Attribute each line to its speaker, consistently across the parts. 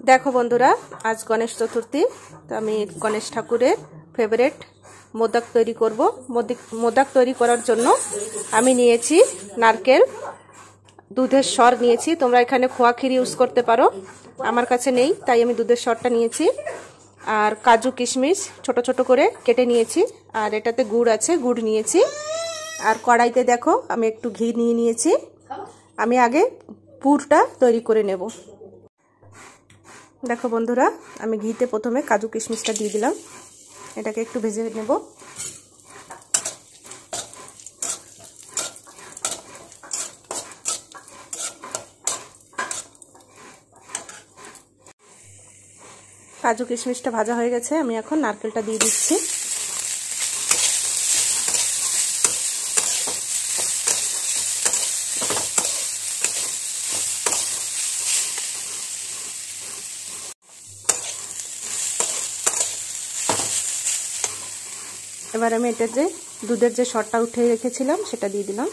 Speaker 1: देखो बंधुरा आज गणेश चतुर्थी तो आमी गणेश ठाकुरेर फेवरेट मोदक तैरी करब। मोदक तैरी करार जन्य आमी नियेछि नारकेल दूधेर सर नियेछि। तोमरा एखाने खोया क्षीर यूज करते पारो, आमार काछे नेই ताई आमी दूधेर सरटा नियेछि। और काजू किशमिश छोटो छोटो करे केटे नियेछि। और एटाते गुड़ आछे, गुड़ नियेछि। और कड़ाईते देखो आमी एकटू घी निये नियेछि। आमी आगे पुरटा तैरी करे नेब। देखो बंधुरा आमी घीते प्रथमे काजू किशमिशटा दिए दिलाम, एटाके एकटू भेजे नेब। काजू किशमिशटा भाजा हये गेछे, आमी एखन नारकेलटा दिए दिচ্ছি। এবার আমি এটা যে দুধের যে সরটা উঠে রেখেছিলাম সেটা দিয়ে দিলাম।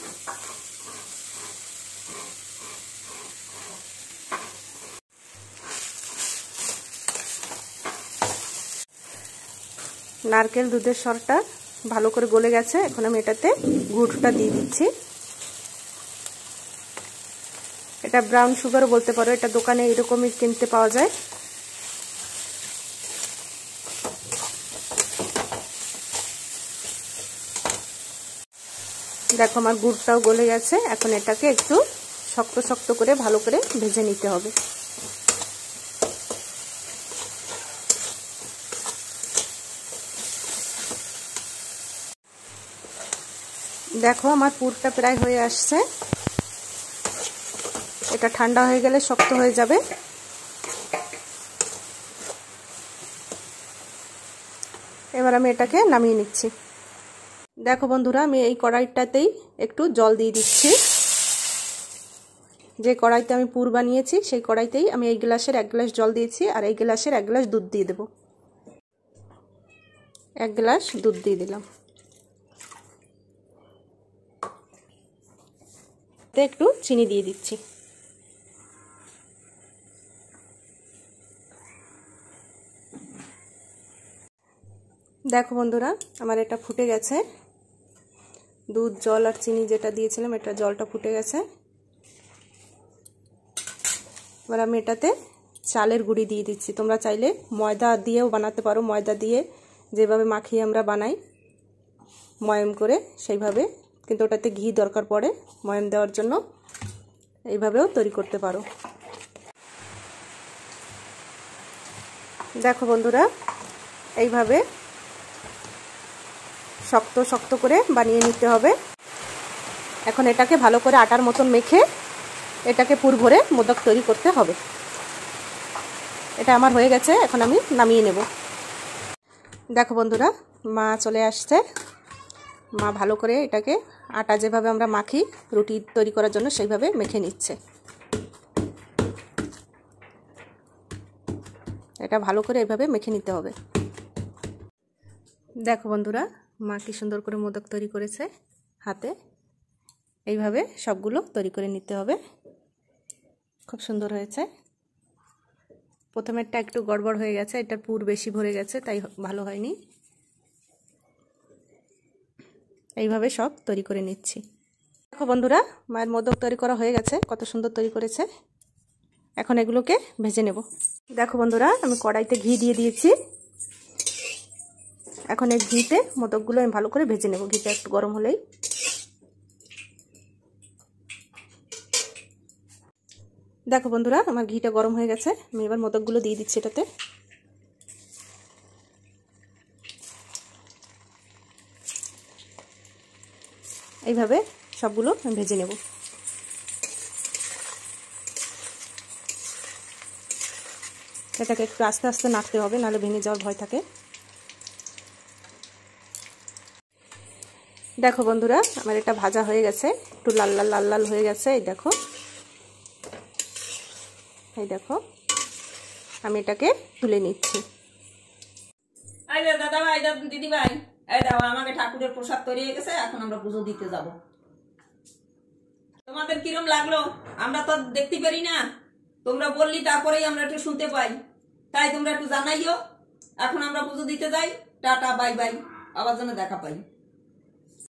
Speaker 1: নারকেল দুধের সরটা ভালো করে গলে গেছে, এখন আমি এটাতে গুড়টা দিয়ে দিচ্ছি। এটা ব্রাউন সুগারও বলতে পারো, এটা দোকানে এরকমই কিনতে পাওয়া যায়। देखो আমার গুড়টাও গলে গেছে, এখন এটাকে একটু শক্ত শক্ত করে ভালো করে ভেজে নিতে হবে। দেখো আমার পুরটা প্রায় হয়ে আসছে, এটা ঠান্ডা হয়ে গেলে শক্ত হয়ে যাবে। এবার আমি এটাকে নামিয়ে নিচ্ছি। देखो बंधुरा আমি এই কড়াইটাতেই একটু জল দিয়ে দিচ্ছি। যে কড়াইতে আমি পুর বানিয়েছি সেই কড়াইতেই আমি এই গ্লাসের 1 গ্লাস জল দিয়েছি আর এই গ্লাসের 1 গ্লাস দুধ দিয়ে দেব। 1 গ্লাস দুধ দিয়ে দিলাম। তে একটু চিনি দিয়ে দিচ্ছি। দেখো বন্ধুরা আমার এটা ফুটে গেছে, দুধ জল আর চিনি যেটা দিয়েছিলাম এটা জলটা ফুটে গেছে। এবার আমি এটাতে চালের গুঁড়ি দিয়ে দিচ্ছি। তোমরা চাইলে ময়দা দিয়েও বানাতে পারো, ময়দা দিয়ে যেভাবে মাখিয়ে আমরা বানাই ময়ম করে সেইভাবে, কিন্তু ওটাতে ঘি দরকার পড়ে ময়ম দেওয়ার জন্য, এইভাবেও তৈরি করতে পারো। দেখো বন্ধুরা এইভাবে শক্ত শক্ত করে বানিয়ে নিতে হবে। এখন এটাকে ভালো করে আটার মতন মেখে এটাকে পুর ভরে মোদক তৈরি করতে হবে। এটা আমার হয়ে গেছে, এখন আমি নামিয়ে নেব। দেখো বন্ধুরা মা চলে আসছে, মা ভালো করে এটাকে আটা যেভাবে আমরা মাখি রুটি তৈরি করার জন্য সেইভাবে মেখে নিচ্ছে। এটা ভালো করে এভাবে মেখে নিতে হবে। দেখো বন্ধুরা মা কি সুন্দর করে মোদক তৈরি করেছে হাতে। এইভাবে সবগুলো তৈরি করে নিতে হবে। খুব সুন্দর হয়েছে। প্রথমেরটা একটু গড়বড় হয়ে গেছে, এটার পুর বেশি ভরে গেছে তাই ভালো হয়নি। এইভাবে সব তৈরি করে নিচ্ছি। দেখো বন্ধুরা মায়ের মোদক তৈরি করা হয়ে গেছে, কত সুন্দর তৈরি করেছে। এখন এগুলোকে ভেজে নেব। দেখো বন্ধুরা আমি কড়াইতে ঘি দিয়ে দিয়েছি। এখন এই ঘিতে মোদকগুলো আমি ভালো করে ভেজে নেব। ঘিটা একটু গরম হলেই দেখো বন্ধুরা আমার ঘিটা গরম হয়ে গেছে, আমি এবার মোদকগুলো দিয়ে দিচ্ছি এটাতে। এইভাবে সবগুলো আমি ভেজে নেব। এটাকে একটু আস্তে আস্তে নাড়তে হবে, নাহলে ভেঙে যাওয়ার ভয় থাকে। দেখো বন্ধুরা আমার এটা ভাজা হয়ে গেছে, একটু লাল লাল লাল লাল হয়ে গেছে। এই দেখো, এই দেখো আমি এটাকে তুলে নিচ্ছি।
Speaker 2: এই যে দাদা ভাই দিদি ভাই, এই দাও আমাকে ঠাকুরের প্রসাদ তৈরি হয়ে গেছে, এখন আমরা পুজো দিতে যাব। তোমাদের কিরম লাগলো? আমরা তো দেখতে পারি না। তোমরা বললি তারপরেই আমরা একটু শুনতে পাই, তাই তোমরা একটু জানাইও। এখন আমরা পুজো দিতে যাই, টাটা বাই বাই, আবার যেন দেখা পাই।